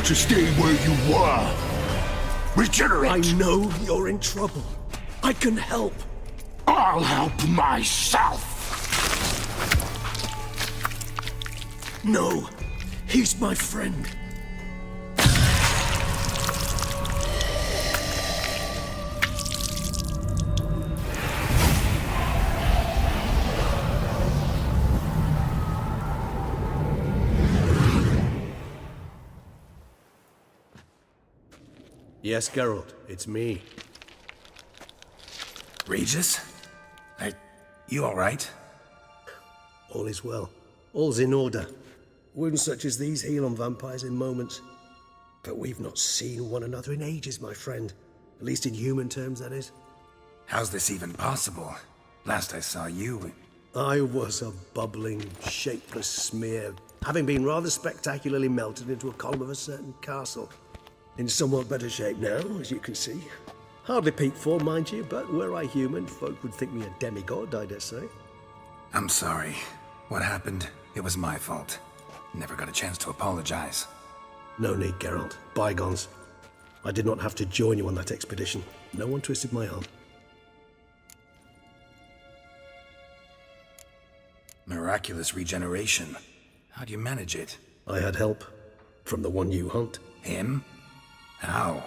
To stay where you were. Regenerate! I know you're in trouble. I can help. I'll help myself! No, he's my friend. Yes, Geralt, it's me. Regis? You alright? All is well. All's in order. Wounds such as these heal on vampires in moments. But we've not seen one another in ages, my friend. At least in human terms, that is. How's this even possible? Last I saw you... I was a bubbling, shapeless smear, having been rather spectacularly melted into a column of a certain castle. In somewhat better shape now, as you can see. Hardly peak form, mind you, but were I human, folk would think me a demigod, I dare say. I'm sorry. What happened, it was my fault. Never got a chance to apologize. No need, Geralt. Bygones. I did not have to join you on that expedition. No one twisted my arm. Miraculous regeneration. How do you manage it? I had help. From the one you hunt. Him? How?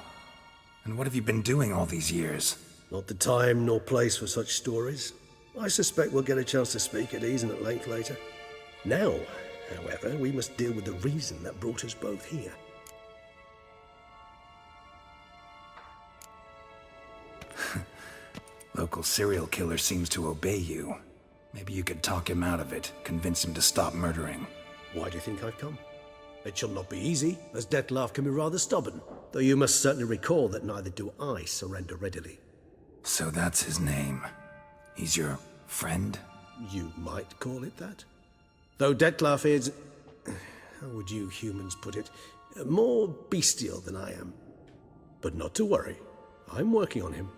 And what have you been doing all these years? Not the time nor place for such stories. I suspect we'll get a chance to speak at ease and at length later. Now, however, we must deal with the reason that brought us both here. Local serial killer seems to obey you. Maybe you could talk him out of it, convince him to stop murdering. Why do you think I've come? It shall not be easy, as Dettlaff can be rather stubborn, though you must certainly recall that neither do I surrender readily. So that's his name. He's your friend? You might call it that. Though Dettlaff is, how would you humans put it, more bestial than I am. But not to worry, I'm working on him.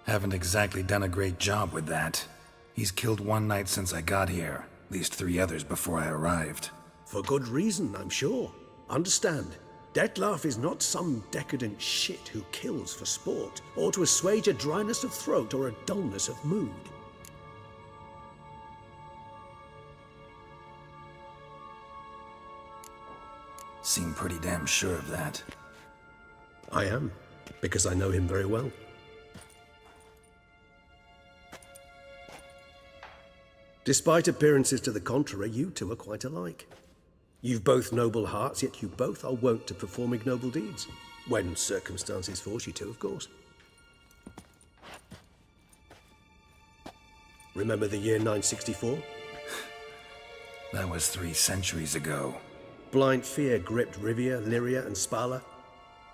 Haven't exactly done a great job with that. He's killed one knight since I got here, at least 3 others before I arrived. For good reason, I'm sure. Understand, Dettlaff is not some decadent shit who kills for sport, or to assuage a dryness of throat or a dullness of mood. Seem pretty damn sure of that. I am, because I know him very well. Despite appearances to the contrary, you two are quite alike. You've both noble hearts, yet you both are wont to perform ignoble deeds. When circumstances force you to, of course. Remember the year 964? That was 3 centuries ago. Blind fear gripped Rivia, Lyria, and Spala.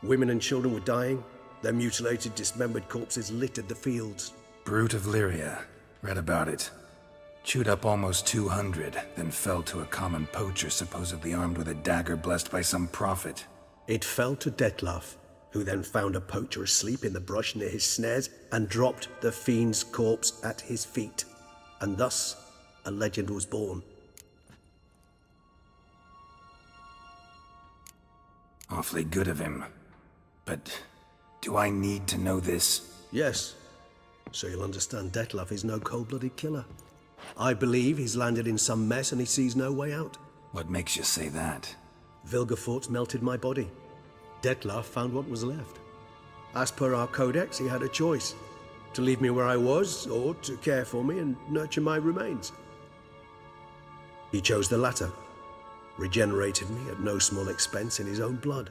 Women and children were dying. Their mutilated, dismembered corpses littered the fields. Brute of Lyria. Read about it. Chewed up almost 200, then fell to a common poacher supposedly armed with a dagger blessed by some prophet. It fell to Dettlaff, who then found a poacher asleep in the brush near his snares and dropped the fiend's corpse at his feet. And thus, a legend was born. Awfully good of him. But do I need to know this? Yes. So you'll understand Dettlaff is no cold-blooded killer. I believe he's landed in some mess and he sees no way out. What makes you say that? Vilgefortz melted my body. Dettlaff found what was left. As per our codex, he had a choice. To leave me where I was, or to care for me and nurture my remains. He chose the latter. regenerated me at no small expense in his own blood.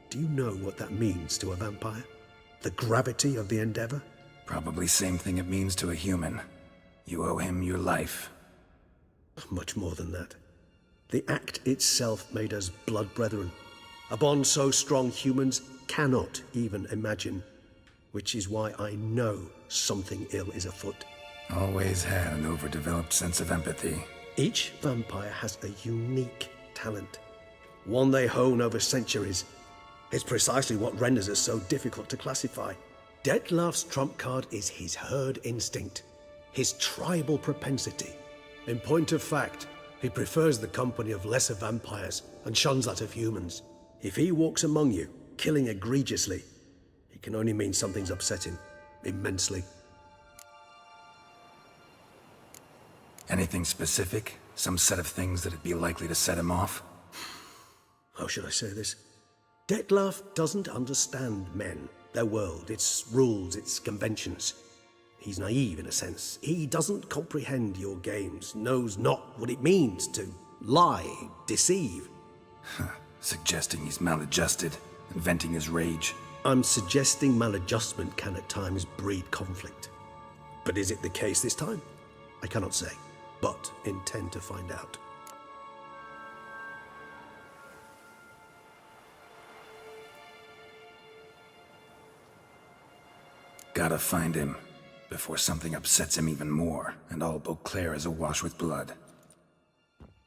Do you know what that means to a vampire? The gravity of the endeavor? Probably same thing it means to a human. You owe him your life. Much more than that. The act itself made us blood brethren. A bond so strong humans cannot even imagine. Which is why I know something ill is afoot. Always had an overdeveloped sense of empathy. Each vampire has a unique talent. One they hone over centuries. It's precisely what renders us so difficult to classify. Detlef's trump card is his herd instinct, his tribal propensity. In point of fact, he prefers the company of lesser vampires and shuns that of humans. If he walks among you, killing egregiously, it can only mean something's upset him, immensely. Anything specific? Some set of things that'd be likely to set him off? How should I say this? Detlef doesn't understand men, their world, its rules, its conventions. He's naive in a sense. He doesn't comprehend your games, knows not what it means to lie, deceive. Suggesting he's maladjusted and venting his rage. I'm suggesting maladjustment can at times breed conflict. But is it the case this time? I cannot say, but intend to find out. Gotta find him, before something upsets him even more, and all Beauclair is awash with blood.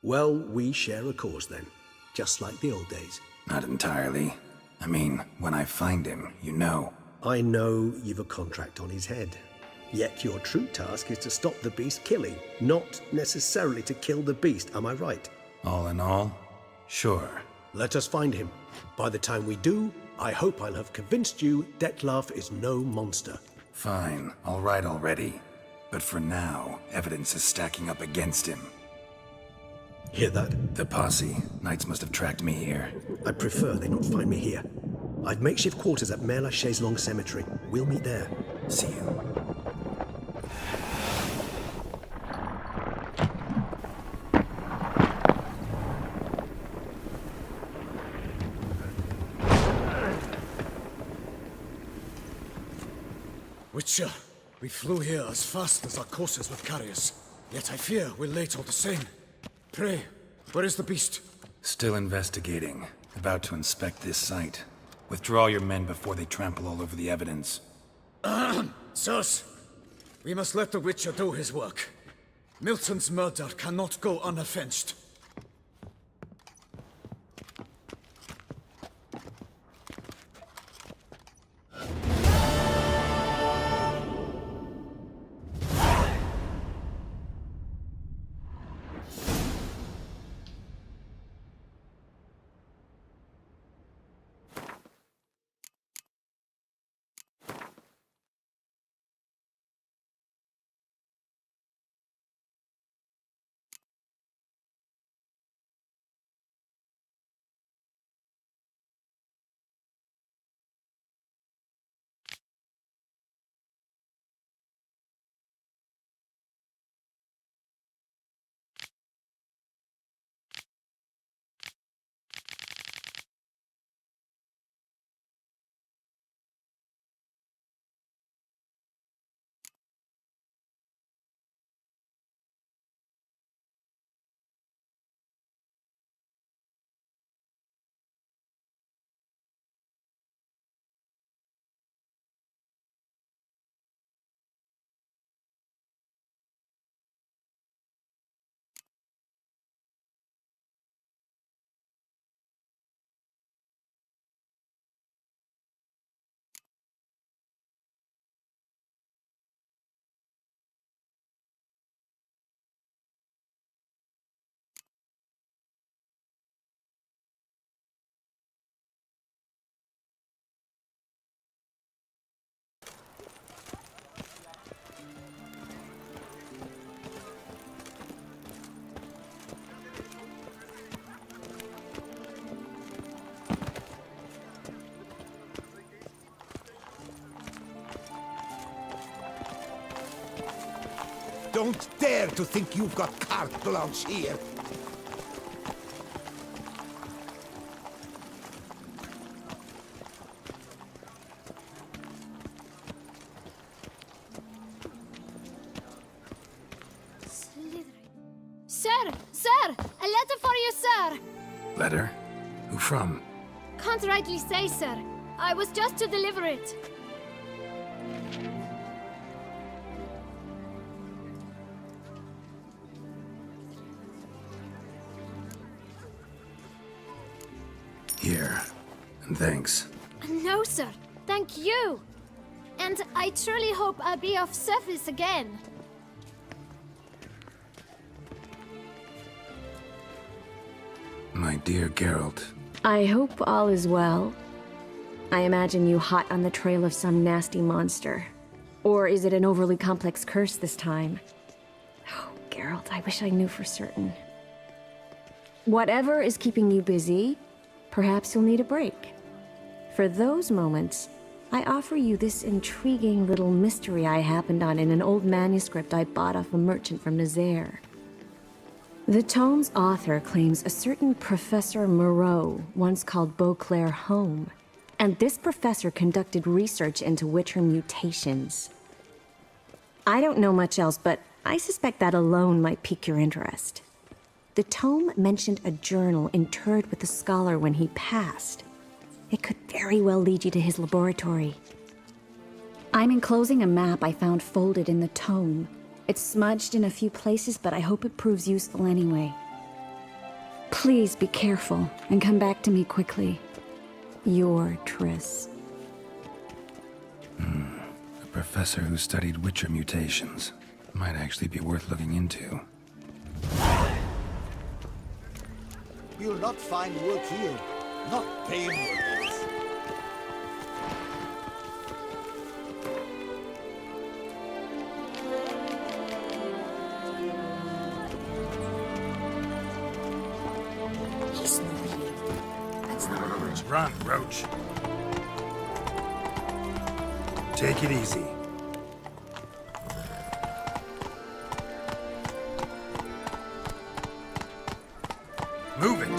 Well, we share a cause then, just like the old days. Not entirely. I mean, when I find him, you know. I know you've a contract on his head. Yet your true task is to stop the beast killing, not necessarily to kill the beast, am I right? All in all, sure. Let us find him. By the time we do, I hope I'll have convinced you Detlef is no monster. Fine, all right already. But for now, evidence is stacking up against him. Hear that? The posse. Knights must have tracked me here. I prefer they not find me here. I've makeshift quarters at Mère Lachaise Long Cemetery. We'll meet there. See you. Witcher, we flew here as fast as our courses would carry us. Yet I fear we're late all the same. Pray, where is the beast? Still investigating. About to inspect this site. Withdraw your men before they trample all over the evidence. Sirs, we must let the Witcher do his work. Milton's murder cannot go unavenged. Don't dare to think you've got carte blanche here. you, sir! Letter? Who from? Can't rightly say, sir. I was just to deliver it. Here. And thanks. No, sir. Thank you. And I truly hope I'll be of service again. My dear Geralt. I hope all is well. I imagine you hot on the trail of some nasty monster. Or is it an overly complex curse this time? Oh, Geralt, I wish I knew for certain. Whatever is keeping you busy, perhaps you'll need a break. For those moments, I offer you this intriguing little mystery I happened on in an old manuscript I bought off a merchant from Nazaire. The tome's author claims a certain Professor Moreau once called Beauclair home, and this professor conducted research into Witcher mutations. I don't know much else, but I suspect that alone might pique your interest. The tome mentioned a journal interred with the scholar when he passed. It could very well lead you to his laboratory. I'm enclosing a map I found folded in the tome. It's smudged in a few places, but I hope it proves useful anyway. Please be careful and come back to me quickly. Your Triss. A professor who studied Witcher mutations. Might actually be worth looking into. You'll not find work here. Not paying workers. He's not here. That's not much. Run, Roach. Take it easy. Move it.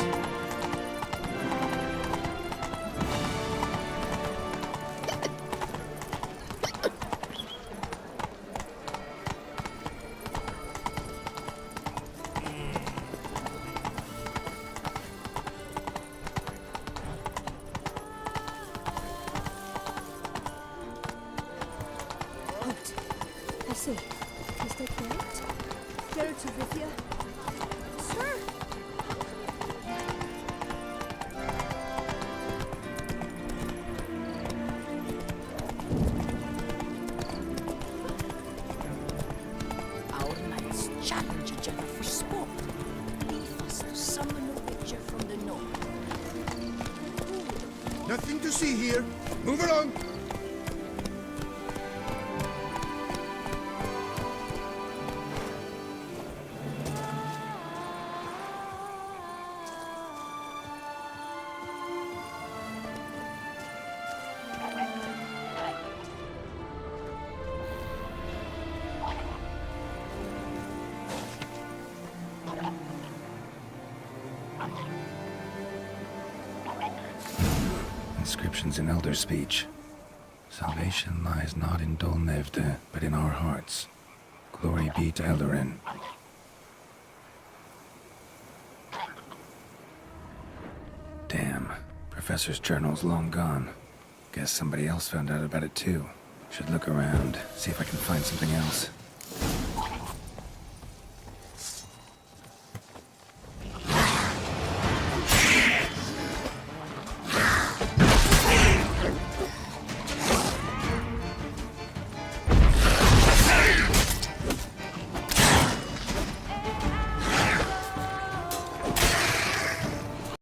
I see. Is that Geralt? Geralt of Rivia? Sir! Our knights challenge each other for sport. Leave us to summon a witcher from the north. Nothing to see here. Move along. Inscriptions in Elder speech. Salvation lies not in Dolnevde, but in our hearts. Glory be to Eldarin. Damn. Professor's journal's long gone. Guess somebody else found out about it too. Should look around, see if I can find something else.